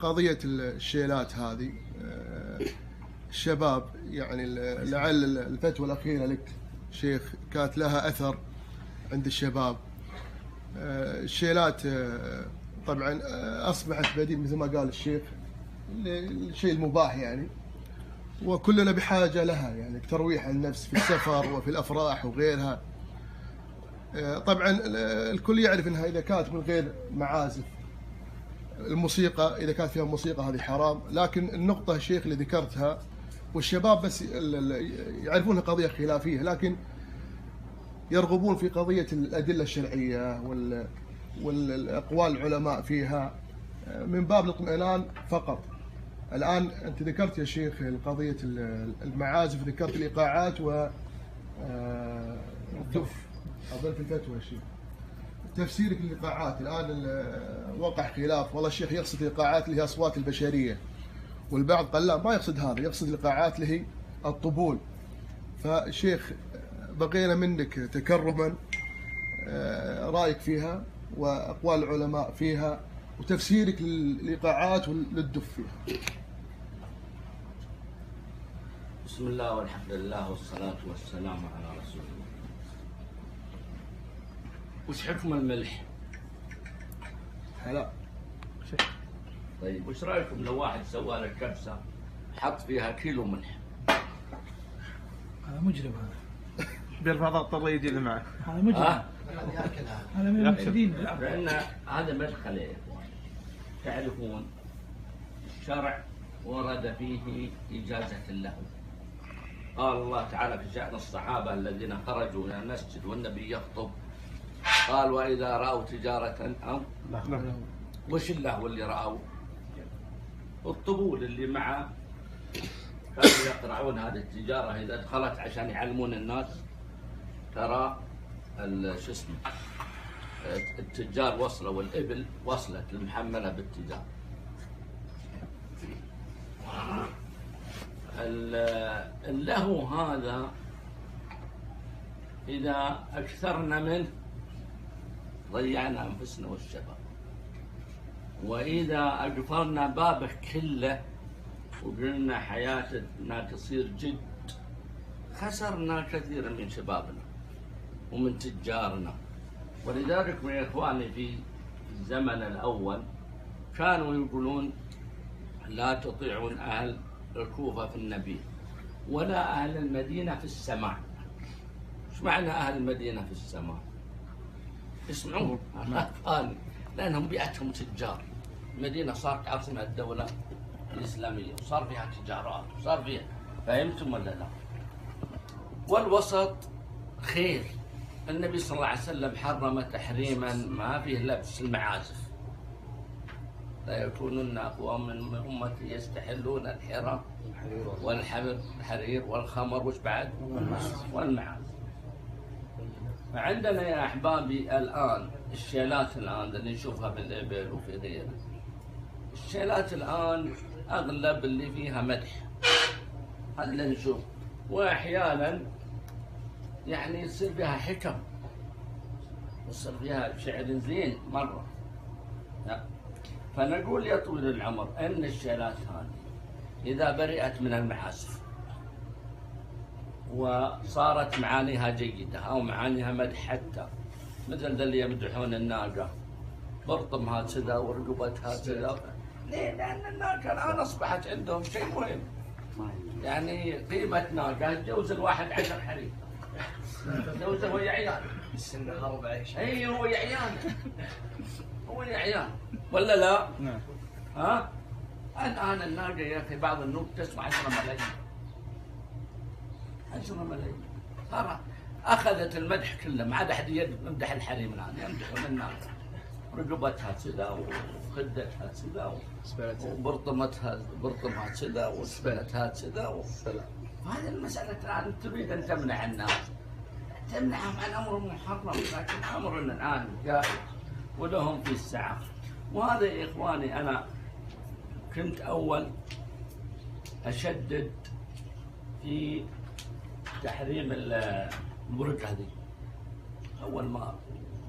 قضية الشيلات هذه، الشباب يعني لعل الفتوى الأخيرة لك شيخ كانت لها أثر عند الشباب. الشيلات طبعا أصبحت بديل مثل ما قال الشيخ الشيء المباح يعني، وكلنا بحاجة لها يعني ترويح النفس في السفر وفي الأفراح وغيرها. طبعا الكل يعرف أنها إذا كانت من غير معازف، الموسيقى إذا كانت فيها موسيقى هذه حرام. لكن النقطة الشيخ اللي ذكرتها والشباب بس يعرفونها قضية خلافية، لكن يرغبون في قضية الأدلة الشرعية والأقوال العلماء فيها من باب الاطمئنان فقط. الآن أنت ذكرت يا شيخ قضية المعازف، ذكرت الإيقاعات والدف، أظن في الفتوى يا شيخ تفسيرك للإيقاعات. الآن وقع خلاف، والله الشيخ يقصد الإيقاعات اللي هي أصوات البشرية، والبعض قال لا ما يقصد هذا، يقصد الإيقاعات اللي هي الطبول. فالشيخ بقينا منك تكرما رأيك فيها وأقوال العلماء فيها وتفسيرك للإيقاعات وللدف فيها. بسم الله والحمد لله والصلاة والسلام على رسول الله. وش حكم الملح؟ هلا طيب وش رايكم لو واحد سوى له كبسه حط فيها كيلو ملح؟ هذا مجرم، هذا بيرفع ضغط الريج معه. هذا مجرم، هذا من المفسدين. لأن هذا مدخل يا إخوان. تعرفون الشرع ورد فيه إجازة له. قال الله تعالى في شأن الصحابة الذين خرجوا إلى المسجد والنبي يخطب، قال وإذا رأوا تجارة أو وش اللهو اللي رأوا؟ الطبول اللي معه كانوا يقرعون هذه التجارة إذا دخلت عشان يعلمون الناس ترى شو اسمه التجار وصلوا والإبل وصلت المحملة بالتجار. اللهو هذا إذا أكثرنا منه ضيعنا أنفسنا والشباب، وإذا أقفلنا بابه كله وقلنا حياتنا تصير جد خسرنا كثيرا من شبابنا ومن تجارنا. ولذلك من إخواني في الزمن الأول كانوا يقولون لا تطيعون أهل الكوفة في النبي ولا أهل المدينة في السماع. إيش معنى أهل المدينة في السماع؟ اسمعون لأنهم بيئتهم تجار. المدينة صارت عاصمة الدولة الإسلامية وصار فيها تجارات وصار فيها، فهمتم ولا لا؟ والوسط خير. النبي صلى الله عليه وسلم حرم تحريما ما فيه لبس المعازف. لا يكونن أقوام من أمتي يستحلون الحرى والحرير والخمر وش بعد؟ والمعازف. فعندنا يا أحبابي الآن الشيلات الآن اللي نشوفها بالإبل وفي غيره، الشيلات الآن أغلب اللي فيها مدح هذا اللي نشوف، وأحيانا يعني يصير فيها حكم، يصير فيها شعر زين مرة. فنقول يا طويل العمر أن الشيلات هذه إذا برئت من المعازف وصارت معانيها جيدة أو معانيها مدح، حتى مثل ذا اللي يمدحون الناقة برطمها كذا ورقبتها كذا. ليه؟ لأن الناقة الآن أصبحت عندهم شيء مهم، يعني قيمة ناقة تجوز الواحد 10 حريم، تجوزه ويا عيال. السنة حرب عيش. أي هو يا عيال، هو يا عيال ولا لا؟ نعم. ها؟ الآن الناقة يا أخي بعض النوق تسمع 10 ملايين. 10 ملايين صار أخذت المدح كله، ما عاد أحد يمدح الحريم الآن، يمدحون الناقة رقبتها كذا وخدتها كذا وبرطمها كذا وسبلتها كذا. هذه المسألة الآن تريد أن تمنع الناس، تمنعهم عن أمر محرم، لكن أمر الآن جائز ولهم في السعة. وهذا يا إخواني أنا كنت أول أشدد في تحريم المرق هذه أول ما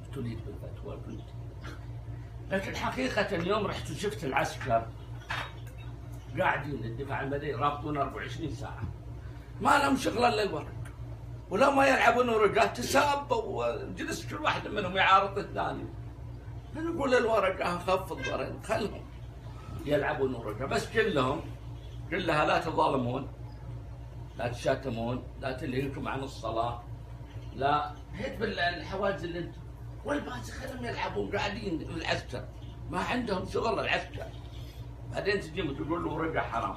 ابتليت بالفتوى كنت، لكن حقيقة اليوم رحت وشفت العسكر قاعدين الدفاع المدني رابطون 24 ساعة ما لهم شغل إلا الورق، ولما يلعبون ورقة تسابوا وجلس كل واحد منهم يعارض الثاني. نقول الورقة خفض ورقة خلهم يلعبون ورقة، بس كلها لا تظالمون، لا تشاتمون، لا تلهيكم عن الصلاة، لا هيك بالحواجز اللي انتم والباقي خلهم يلعبون قاعدين العسكر ما عندهم شغل العسكر. بعدين تجي وتقول له ورقة حرام.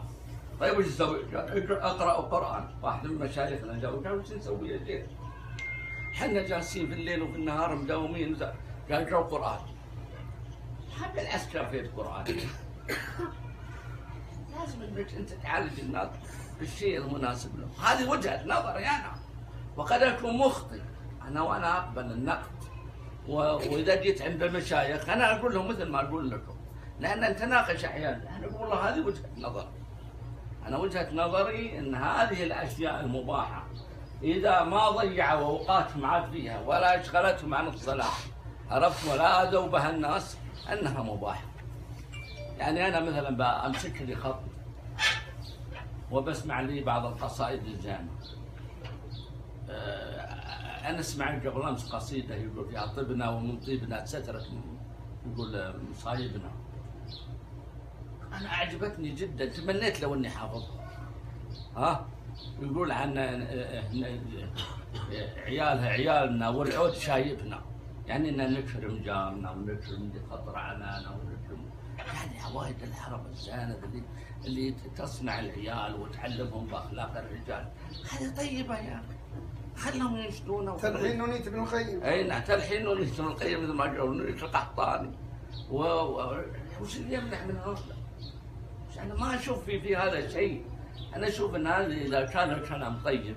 طيب وش نسوي؟ قال اقرأوا قرآن. واحد من مشايخنا جاء قال وش نسوي يا شيخ؟ احنا جالسين في الليل وفي النهار مداومين. قال اقرأوا قرآن. حب العسكر في القرآن. لازم انك انت تعالج الناس بالشيء المناسب له. هذه وجهة نظري انا، وقد اكون مخطئ انا وانا اقبل النقد. واذا جيت عند المشايخ انا اقول لهم مثل ما اقول لكم، لان نتناقش احيانا. انا اقول والله هذه وجهة نظر. انا وجهة نظري ان هذه الاشياء المباحة اذا ما ضيعوا اوقاتهم عاد فيها ولا اشغلتهم عن الصلاة، عرفت، ولا اذوا بها الناس، انها مباحة. يعني انا مثلا امسك لي خط وبسمع لي بعض القصائد الجامعة. انا سمعت قبل امس قصيدة يقول فيها طبنا ومن طيبنا سترت يقول مصايبنا. انا اعجبتني جدا، تمنيت لو اني حافظها. يقول عن عيالها عيالنا والعود شايبنا، يعني ان نكرم جارنا ونكرم اللي خطر علينا ونكرم يعني عوايد العرب الزانه اللي تصنع العيال وتعلمهم باخلاق الرجال. هذه طيبه يا اخي، خلهم ينشدونه. تلحين نونية ابن القيم. اي نعم، تلحين نونية ابن القيم مثل ما قالوا نونية القحطاني. وش اللي يمنع من الغفله؟ أنا ما أشوف في هذا شيء. أنا أشوف أن هذا إذا كان الكلام طيب